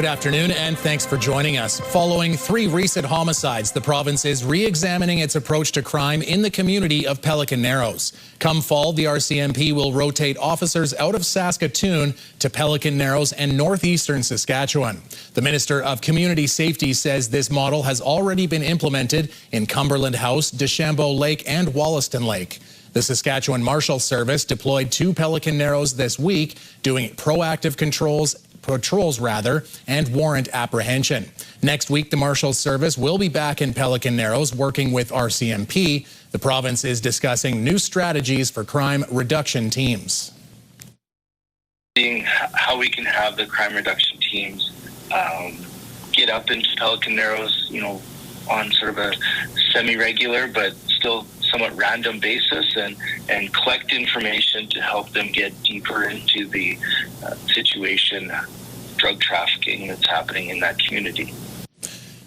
Good afternoon, and thanks for joining us. Following 3 recent homicides, the province is re-examining its approach to crime in the community of Pelican Narrows. Come fall, the RCMP will rotate officers out of Saskatoon to Pelican Narrows and northeastern Saskatchewan. The Minister of Community Safety says this model has already been implemented in Cumberland House, Deschambault Lake, and Wollaston Lake. The Saskatchewan Marshal Service deployed to Pelican Narrows this week, doing proactive patrols and warrant apprehension. Next week, the Marshal Service will be back in Pelican Narrows working with RCMP. The province is discussing new strategies for crime reduction teams. Seeing how we can have the crime reduction teams get up into Pelican Narrows, on sort of a semi-regular but still somewhat random basis and collect information to help them get deeper into the situation, drug trafficking that's happening in that community.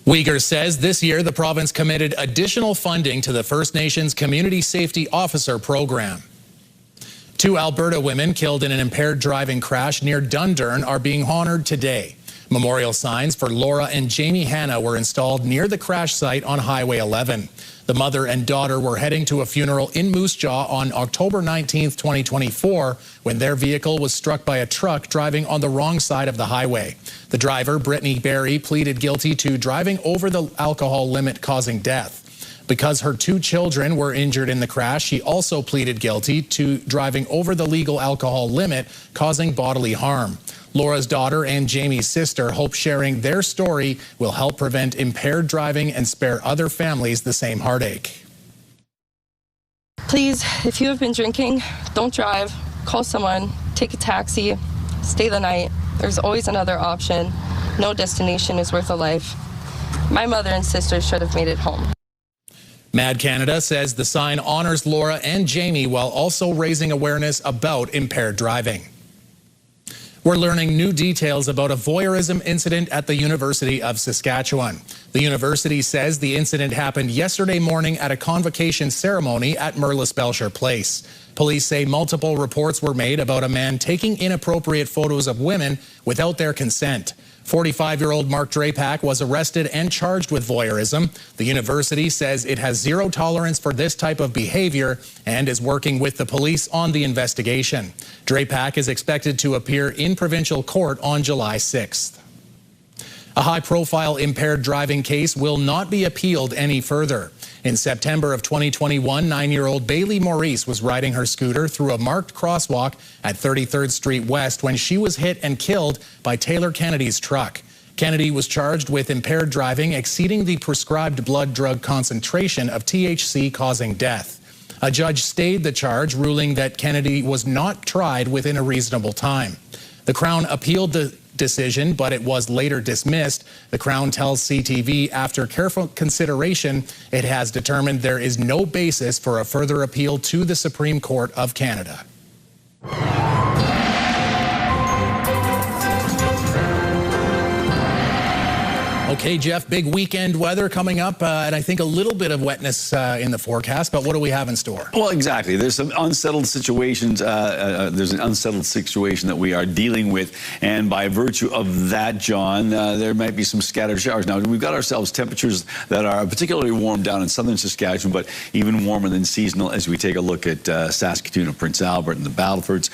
Uyghur says this year the province committed additional funding to the First Nations Community Safety Officer Program. 2 Alberta women killed in an impaired driving crash near Dundurn are being honored today. Memorial signs for Laura and Jamie Hanna were installed near the crash site on Highway 11. The mother and daughter were heading to a funeral in Moose Jaw on October 19, 2024, when their vehicle was struck by a truck driving on the wrong side of the highway. The driver, Brittany Berry, pleaded guilty to driving over the alcohol limit causing death. Because her 2 children were injured in the crash, she also pleaded guilty to driving over the legal alcohol limit causing bodily harm. Laura's daughter and Jamie's sister hope sharing their story will help prevent impaired driving and spare other families the same heartache. Please, if you have been drinking, don't drive. Call someone, take a taxi, stay the night. There's always another option. No destination is worth a life. My mother and sister should have made it home. Mad Canada says the sign honors Laura and Jamie while also raising awareness about impaired driving. We're learning new details about a voyeurism incident at the University of Saskatchewan. The university says the incident happened yesterday morning at a convocation ceremony at Merlis Belcher Place. Police say multiple reports were made about a man taking inappropriate photos of women without their consent. 45-year-old Mark Drapak was arrested and charged with voyeurism. The university says it has zero tolerance for this type of behavior and is working with the police on the investigation. Drapak is expected to appear in provincial court on July 6th. A high-profile impaired driving case will not be appealed any further. In September of 2021, 9-year-old Bailey Maurice was riding her scooter through a marked crosswalk at 33rd Street West when she was hit and killed by Taylor Kennedy's truck. Kennedy was charged with impaired driving exceeding the prescribed blood drug concentration of THC causing death. A judge stayed the charge, ruling that Kennedy was not tried within a reasonable time. The Crown appealed the decision, but it was later dismissed. The Crown tells CTV after careful consideration, it has determined there is no basis for a further appeal to the Supreme Court of Canada. Okay, Jeff, big weekend weather coming up, and I think a little bit of wetness in the forecast, but what do we have in store? Well, exactly. There's some unsettled situations. There's an unsettled situation that we are dealing with, and by virtue of that, John, there might be some scattered showers. Now, we've got ourselves temperatures that are particularly warm down in southern Saskatchewan, but even warmer than seasonal as we take a look at Saskatoon and Prince Albert and the Battlefords.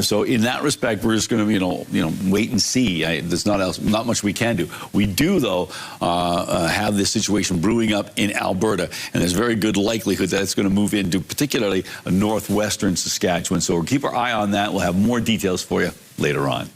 So in that respect, we're just going to, wait and see. There's not much we can do. We do, though, have this situation brewing up in Alberta, and there's very good likelihood that it's going to move into particularly northwestern Saskatchewan. So we'll keep our eye on that. We'll have more details for you later on.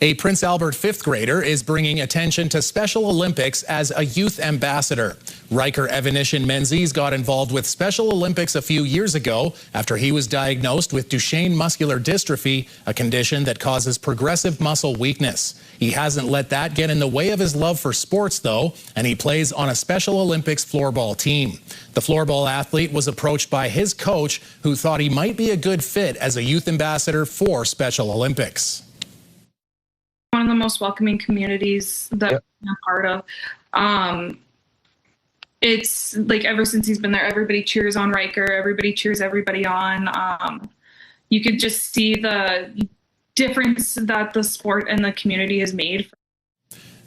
A Prince Albert 5th grader is bringing attention to Special Olympics as a youth ambassador. Riker Evanishan Menzies got involved with Special Olympics a few years ago after he was diagnosed with Duchenne muscular dystrophy, a condition that causes progressive muscle weakness. He hasn't let that get in the way of his love for sports, though, and he plays on a Special Olympics floorball team. The floorball athlete was approached by his coach, who thought he might be a good fit as a youth ambassador for Special Olympics. One of the most welcoming communities that I'm a part of. It's like ever since he's been there, everybody cheers on Riker, everybody cheers everybody on. You could just see the difference that the sport and the community has made.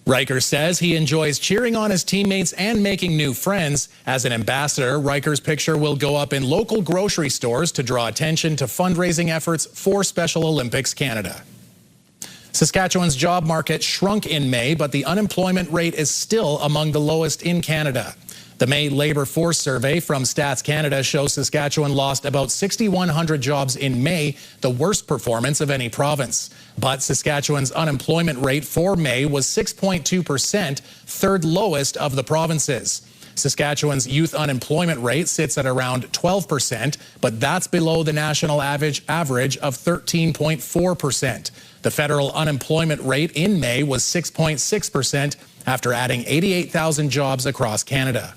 Riker says he enjoys cheering on his teammates and making new friends. As an ambassador, Riker's picture will go up in local grocery stores to draw attention to fundraising efforts for Special Olympics Canada. Saskatchewan's job market shrunk in May, but the unemployment rate is still among the lowest in Canada. The May Labour Force Survey from Stats Canada shows Saskatchewan lost about 6,100 jobs in May, the worst performance of any province. But Saskatchewan's unemployment rate for May was 6.2%, third lowest of the provinces. Saskatchewan's youth unemployment rate sits at around 12%, but that's below the national average of 13.4%. The federal unemployment rate in May was 6.6% after adding 88,000 jobs across Canada.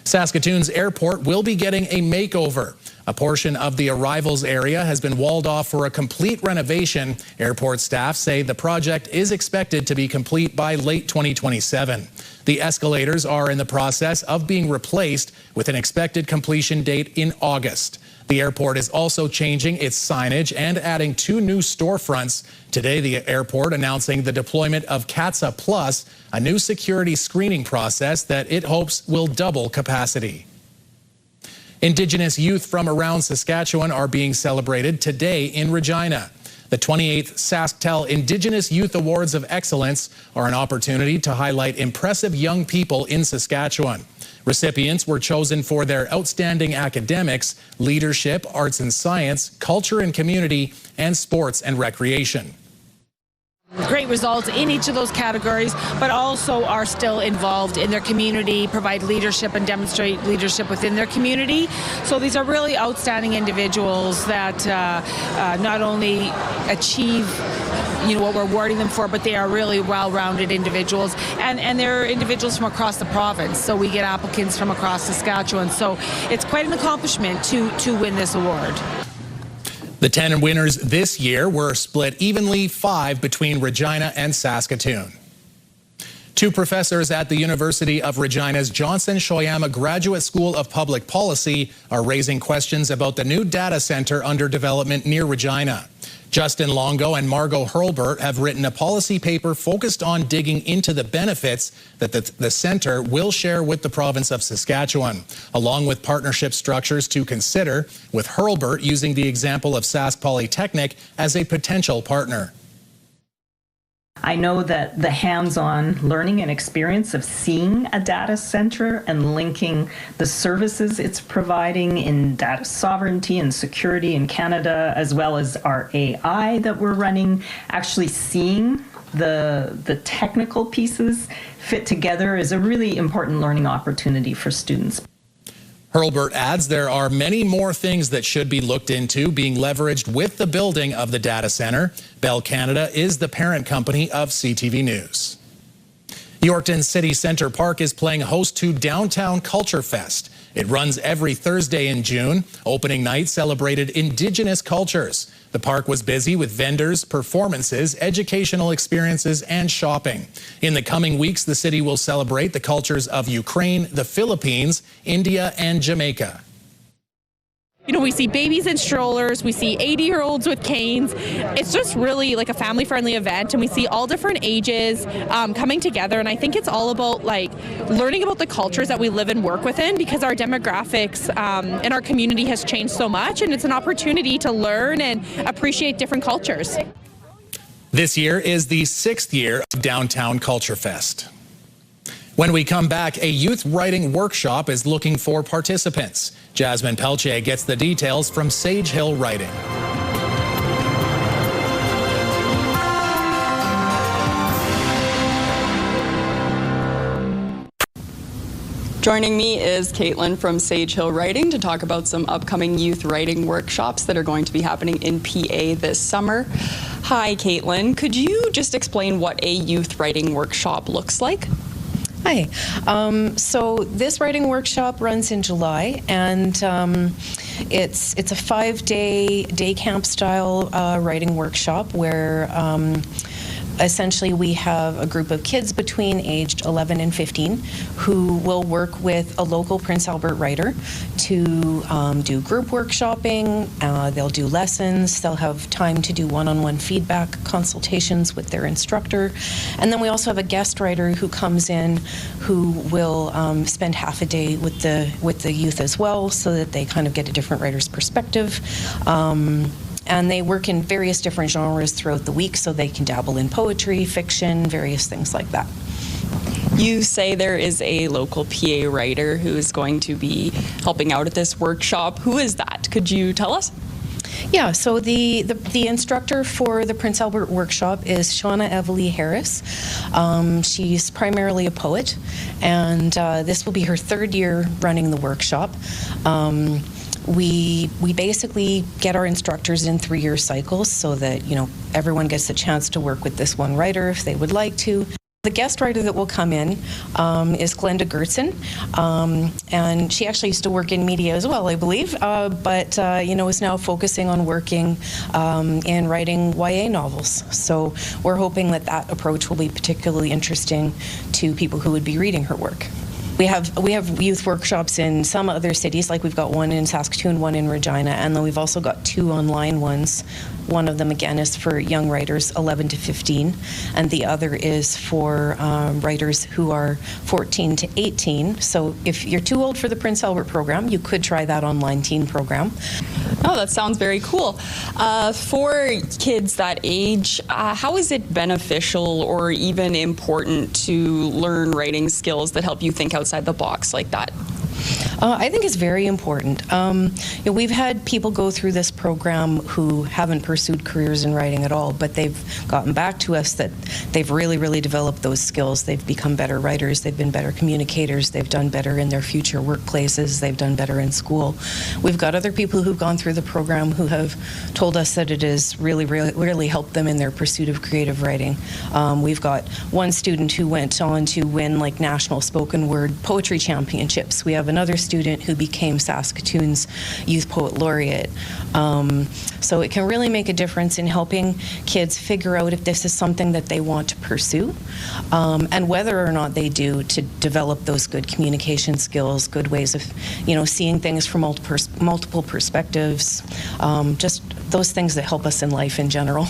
Saskatoon's airport will be getting a makeover. A portion of the arrivals area has been walled off for a complete renovation. Airport staff say the project is expected to be complete by late 2027. The escalators are in the process of being replaced with an expected completion date in August. The airport is also changing its signage and adding 2 new storefronts. Today, the airport announcing the deployment of CATSA Plus, a new security screening process that it hopes will double capacity. Indigenous youth from around Saskatchewan are being celebrated today in Regina. The 28th SaskTel Indigenous Youth Awards of Excellence are an opportunity to highlight impressive young people in Saskatchewan. Recipients were chosen for their outstanding academics, leadership, arts and science, culture and community, and sports and recreation. Great results in each of those categories, but also are still involved in their community, provide leadership and demonstrate leadership within their community. So these are really outstanding individuals that not only achieve what we're awarding them for, but they are really well-rounded individuals, and they're individuals from across the province. So we get applicants from across Saskatchewan. So it's quite an accomplishment to win this award. The 10 winners this year were split evenly, 5 between Regina and Saskatoon. 2 professors at the University of Regina's Johnson Shoyama Graduate School of Public Policy are raising questions about the new data center under development near Regina. Justin Longo and Margot Hurlbert have written a policy paper focused on digging into the benefits that the center will share with the province of Saskatchewan, along with partnership structures to consider, with Hurlbert using the example of Sask Polytechnic as a potential partner. I know that the hands-on learning and experience of seeing a data center and linking the services it's providing in data sovereignty and security in Canada, as well as our AI that we're running, actually seeing the technical pieces fit together is a really important learning opportunity for students. Hurlbert adds there are many more things that should be looked into being leveraged with the building of the data center. Bell Canada is the parent company of CTV News. Yorkton City Centre Park is playing host to Downtown Culture Fest. It runs every Thursday in June. Opening night celebrated Indigenous cultures. The park was busy with vendors, performances, educational experiences, and shopping. In the coming weeks, the city will celebrate the cultures of Ukraine, the Philippines, India, and Jamaica. We see babies in strollers, we see 80-year-olds with canes. It's just really like a family-friendly event, and we see all different ages coming together. And I think it's all about learning about the cultures that we live and work within, because our demographics in our community has changed so much, and it's an opportunity to learn and appreciate different cultures. This year is the 6th year of Downtown Culture Fest. When we come back, a youth writing workshop is looking for participants. Jasmine Pelche gets the details from Sage Hill Writing. Joining me is Caitlin from Sage Hill Writing to talk about some upcoming youth writing workshops that are going to be happening in PA this summer. Hi, Caitlin. Could you just explain what a youth writing workshop looks like? Hi. So this writing workshop runs in July, and it's a 5-day day camp style writing workshop where essentially, we have a group of kids between aged 11 and 15 who will work with a local Prince Albert writer to do group workshopping. They'll do lessons. They'll have time to do one-on-one feedback consultations with their instructor. And then we also have a guest writer who comes in who will spend half a day with the youth as well, so that they kind of get a different writer's perspective. And they work in various different genres throughout the week, so they can dabble in poetry, fiction, various things like that. You say there is a local PA writer who is going to be helping out at this workshop. Who is that? Could you tell us? Yeah, so the instructor for the Prince Albert workshop is Shauna Evely Harris. She's primarily a poet, and this will be her third year running the workshop. We basically get our instructors in 3-year cycles so that, you know, everyone gets a chance to work with this one writer if they would like to. The guest writer that will come in is Glenda Gertzen, and she actually used to work in media as well, I believe, but you know, is now focusing on working in writing YA novels. So we're hoping that that approach will be particularly interesting to people who would be reading her work. We have youth workshops in some other cities, like we've got one in Saskatoon, one in Regina, and then we've also got 2 online ones. One of them, again, is for young writers 11 to 15, and the other is for writers who are 14 to 18. So if you're too old for the Prince Albert program, you could try that online teen program. Oh, that sounds very cool. For kids that age, how is it beneficial or even important to learn writing skills that help you think outside the box like that? I think it's very important. You know, we've had people go through this program who haven't pursued careers in writing at all, but they've gotten back to us that they've really, really developed those skills. They've become better writers, they've been better communicators, they've done better in their future workplaces, they've done better in school. We've got other people who've gone through the program who have told us that it has really, really helped them in their pursuit of creative writing. We've got one student who went on to win like national spoken word poetry championships. We have another student who became Saskatoon's Youth Poet Laureate. So it can really make a difference in helping kids figure out if this is something that they want to pursue, and whether or not they do, to develop those good communication skills, good ways of, you know, seeing things from multiple perspectives, just those things that help us in life in general.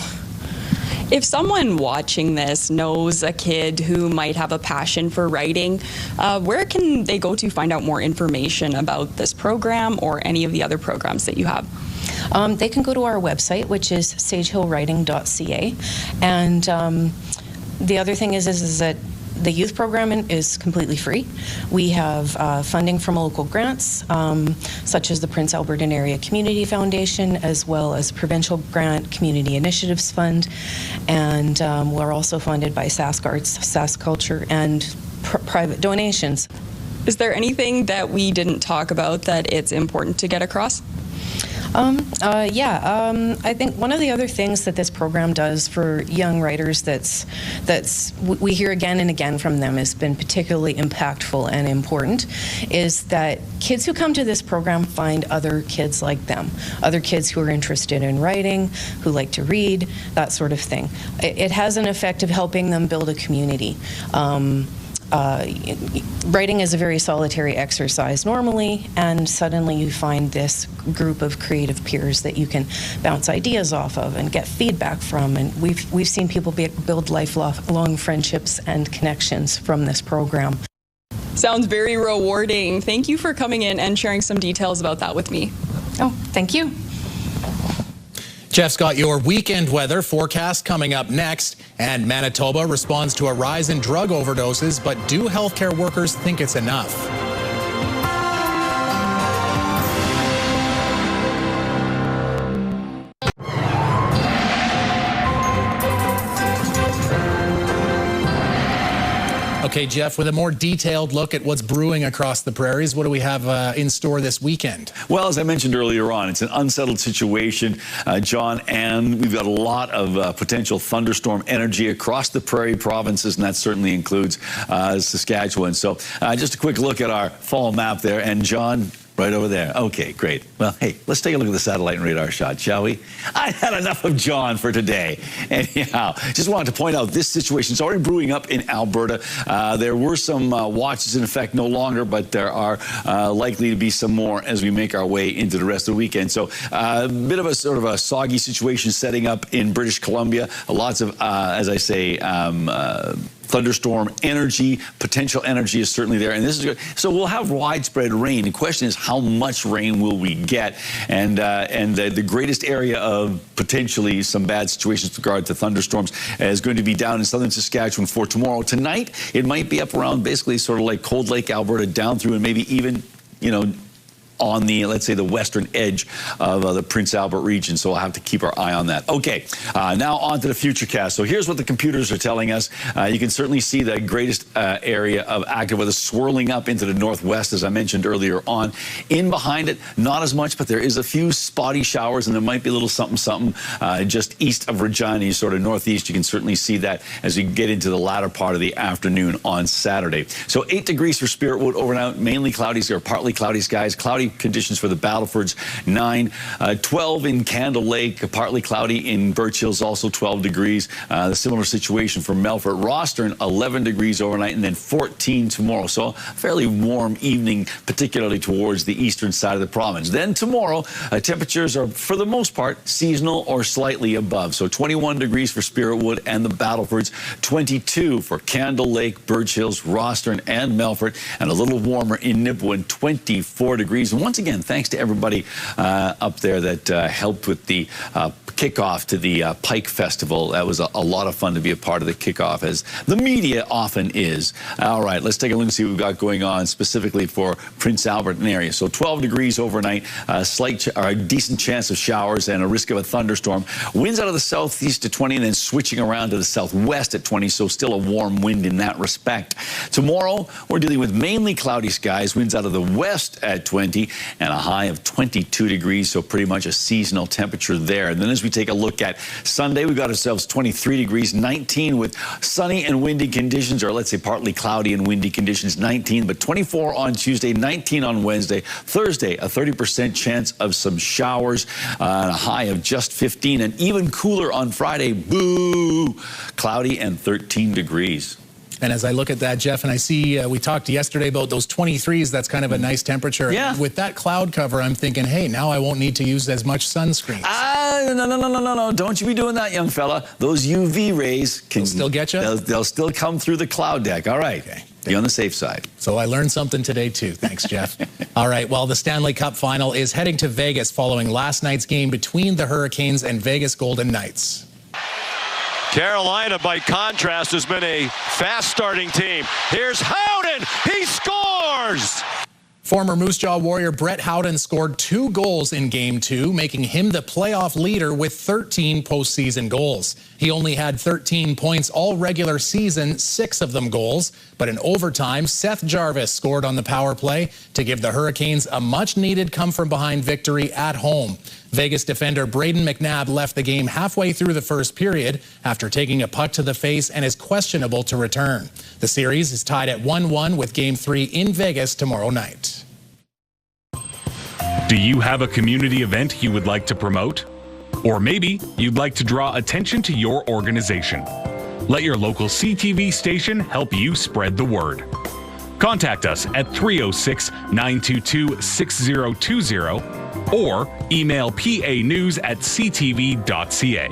If someone watching this knows a kid who might have a passion for writing, where can they go to find out more information about this program or any of the other programs that you have? They can go to our website, which is sagehillwriting.ca. And the other thing is that the youth program is completely free. We have funding from local grants, such as the Prince Albert and Area Community Foundation, as well as Provincial Grant Community Initiatives Fund, and we're also funded by Sask Arts, Sask Culture, and private donations. Is there anything that we didn't talk about that it's important to get across? I think one of the other things that this program does for young writers that's we hear again and again from them has been particularly impactful and important, is that kids who come to this program find other kids like them, other kids who are interested in writing, who like to read, that sort of thing. It has an effect of helping them build a community. Writing is a very solitary exercise normally, and suddenly you find this group of creative peers that you can bounce ideas off of and get feedback from, and we've seen people build lifelong friendships and connections from this program. Sounds very rewarding. Thank you for coming in and sharing some details about that with me. Oh, thank you. Jeff's got your weekend weather forecast coming up next. And Manitoba responds to a rise in drug overdoses, but do healthcare workers think it's enough? Okay, Jeff, with a more detailed look at what's brewing across the prairies, what do we have in store this weekend? Well, as I mentioned earlier on, it's an unsettled situation, John, and we've got a lot of potential thunderstorm energy across the prairie provinces, and that certainly includes Saskatchewan. So just a quick look at our fall map there, and John, Right over there. Okay, great. Well, hey, let's take a look at the satellite and radar shot, shall we? I had enough of John for today. Anyhow, just wanted to point out this situation is already brewing up in Alberta. There were some watches in effect no longer, but there are likely to be some more as we make our way into the rest of the weekend. So a bit of a sort of a soggy situation setting up in British Columbia. Lots of, as I say, thunderstorm energy, potential energy is certainly there, and this is good. So we'll have widespread rain. The question is, how much rain will we get? And the greatest area of potentially some bad situations with regard to thunderstorms is going to be down in southern Saskatchewan for tomorrow. Tonight, it might be up around basically sort of like Cold Lake, Alberta, down through and maybe even, you know, on the, let's say, the western edge of the Prince Albert region. So we'll have to keep our eye on that. Okay, now on to the futurecast. So here's what the computers are telling us. You can certainly see the greatest area of active weather swirling up into the northwest, as I mentioned earlier on. In behind it, not as much, but there is a few spotty showers, and there might be a little something just east of Regina, sort of northeast. You can certainly see that as we get into the latter part of the afternoon on Saturday. So 8 degrees for Spiritwood overnight, mainly cloudy or partly cloudy skies. Cloudy conditions for the Battlefords, 9. 12 in Candle Lake, partly cloudy in Birch Hills, also 12 degrees. The similar situation for Melfort. Rostern, 11 degrees overnight, and then 14 tomorrow. So a fairly warm evening, particularly towards the eastern side of the province. Then tomorrow, temperatures are, for the most part, seasonal or slightly above. So 21 degrees for Spiritwood and the Battlefords, 22 for Candle Lake, Birch Hills, Rostern, and Melfort, and a little warmer in Nipawin, 24 degrees. And once again, thanks to everybody up there that helped with the kickoff to the Pike Festival. That was a lot of fun to be a part of the kickoff, as the media often is. All right, let's take a look and see what we've got going on specifically for Prince Albert and area. So 12 degrees overnight, a decent chance of showers and a risk of a thunderstorm. Winds out of the southeast to 20 and then switching around to the southwest at 20, so still a warm wind in that respect. Tomorrow, we're dealing with mainly cloudy skies, winds out of the west at 20 and a high of 22 degrees, so pretty much a seasonal temperature there. And then as we take a look at Sunday, we've got ourselves 23 degrees, 19 with sunny and windy conditions, or let's say partly cloudy and windy conditions, 19, but 24 on Tuesday, 19 on Wednesday. Thursday, a 30% chance of some showers, and a high of just 15, and even cooler on Friday, boo, cloudy and 13 degrees. And as I look at that, Jeff, and I see we talked yesterday about those 23s, that's kind of a nice temperature. Yeah. With that cloud cover, I'm thinking, hey, now I won't need to use as much sunscreen. No. Don't you be doing that, young fella. Those UV rays can still get you? They'll still come through the cloud deck. All right. Okay. Be on the safe side. So I learned something today, too. Thanks, Jeff. All right, well, the Stanley Cup final is heading to Vegas following last night's game between the Hurricanes and Vegas Golden Knights. Carolina, by contrast, has been a fast-starting team. Here's Howden. He scores! Former Moose Jaw Warrior Brett Howden scored 2 goals in Game 2, making him the playoff leader with 13 postseason goals. He only had 13 points all regular season, 6 of them goals. But in overtime, Seth Jarvis scored on the power play to give the Hurricanes a much-needed come-from-behind victory at home. Vegas defender Braden McNabb left the game halfway through the first period after taking a puck to the face and is questionable to return. The series is tied at 1-1 with Game 3 in Vegas tomorrow night. Do you have a community event you would like to promote? Or maybe you'd like to draw attention to your organization. Let your local CTV station help you spread the word. Contact us at 306-922-6020 or email panews@ctv.ca.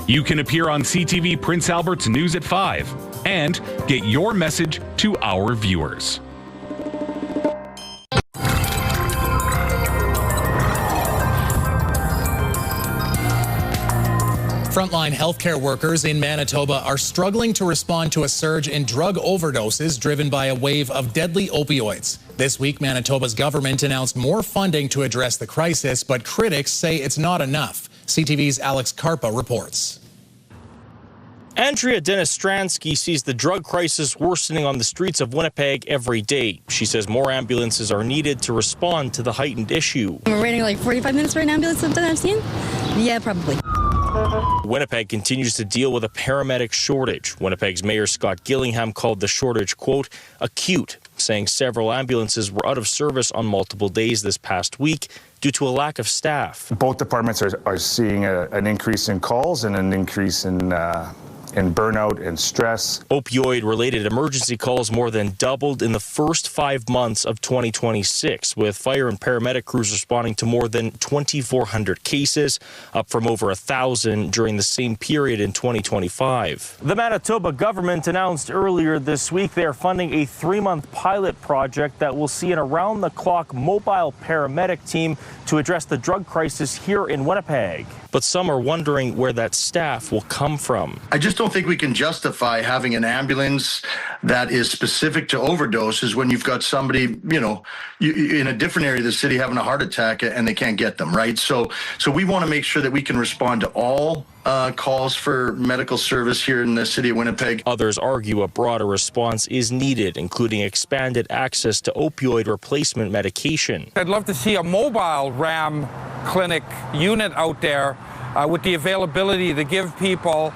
You can appear on CTV Prince Albert's News at 5 and get your message to our viewers. Frontline healthcare workers in Manitoba are struggling to respond to a surge in drug overdoses driven by a wave of deadly opioids. This week, Manitoba's government announced more funding to address the crisis, but critics say it's not enough. CTV's Alex Karpa reports. Andrea Denistransky sees the drug crisis worsening on the streets of Winnipeg every day. She says more ambulances are needed to respond to the heightened issue. We're waiting like 45 minutes for an ambulance that I've seen? Yeah, probably. Winnipeg continues to deal with a paramedic shortage. Winnipeg's Mayor Scott Gillingham called the shortage, quote, acute, saying several ambulances were out of service on multiple days this past week due to a lack of staff. Both departments are seeing an increase in calls and an increase in burnout and stress. Opioid-related emergency calls more than doubled in the first 5 months of 2026, with fire and paramedic crews responding to more than 2,400 cases, up from over 1,000 during the same period in 2025. The Manitoba government announced earlier this week they are funding a 3-month pilot project that will see an around-the-clock mobile paramedic team to address the drug crisis here in Winnipeg. But some are wondering where that staff will come from. I just don't think we can justify having an ambulance that is specific to overdoses when you've got somebody, in a different area of the city having a heart attack and they can't get them, right? So we want to make sure that we can respond to all calls for medical service here in the city of Winnipeg. Others argue a broader response is needed, including expanded access to opioid replacement medication. I'd love to see a mobile RAM clinic unit out there with the availability to give people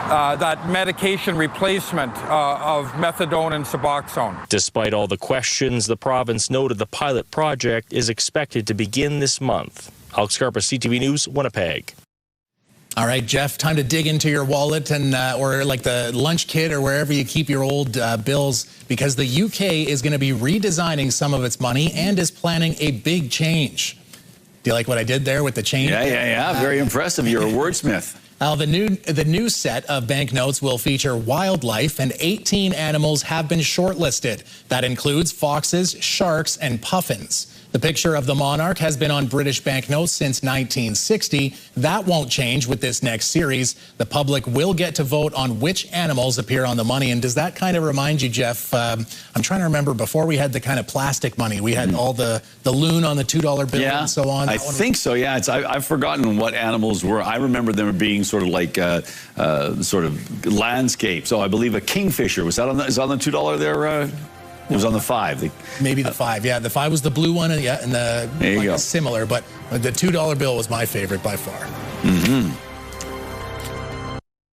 that medication replacement of methadone and Suboxone. Despite all the questions, the province noted the pilot project is expected to begin this month. Alex Scarpa, CTV News, Winnipeg. All right, Jeff, time to dig into your wallet and or like the lunch kit or wherever you keep your old bills, because the UK is going to be redesigning some of its money and is planning a big change. Do you like what I did there with the change? Yeah. Very impressive. You're a wordsmith. The new set of banknotes will feature wildlife, and 18 animals have been shortlisted. That includes foxes, sharks, and puffins. The picture of the monarch has been on British banknotes since 1960. That won't change with this next series. The public will get to vote on which animals appear on the money. And does that kind of remind you, Jeff? I'm trying to remember, before we had the kind of plastic money, we had all the loon on the $2 bill and so on. I think so, yeah. I've forgotten what animals were. I remember them being sort of like sort of landscape. So I believe a kingfisher. Was that on the $2 there? It was on the 5. Maybe the 5, yeah. The 5 was the blue one, and the there you go. Similar, but the $2 bill was my favorite by far. Mm-hmm.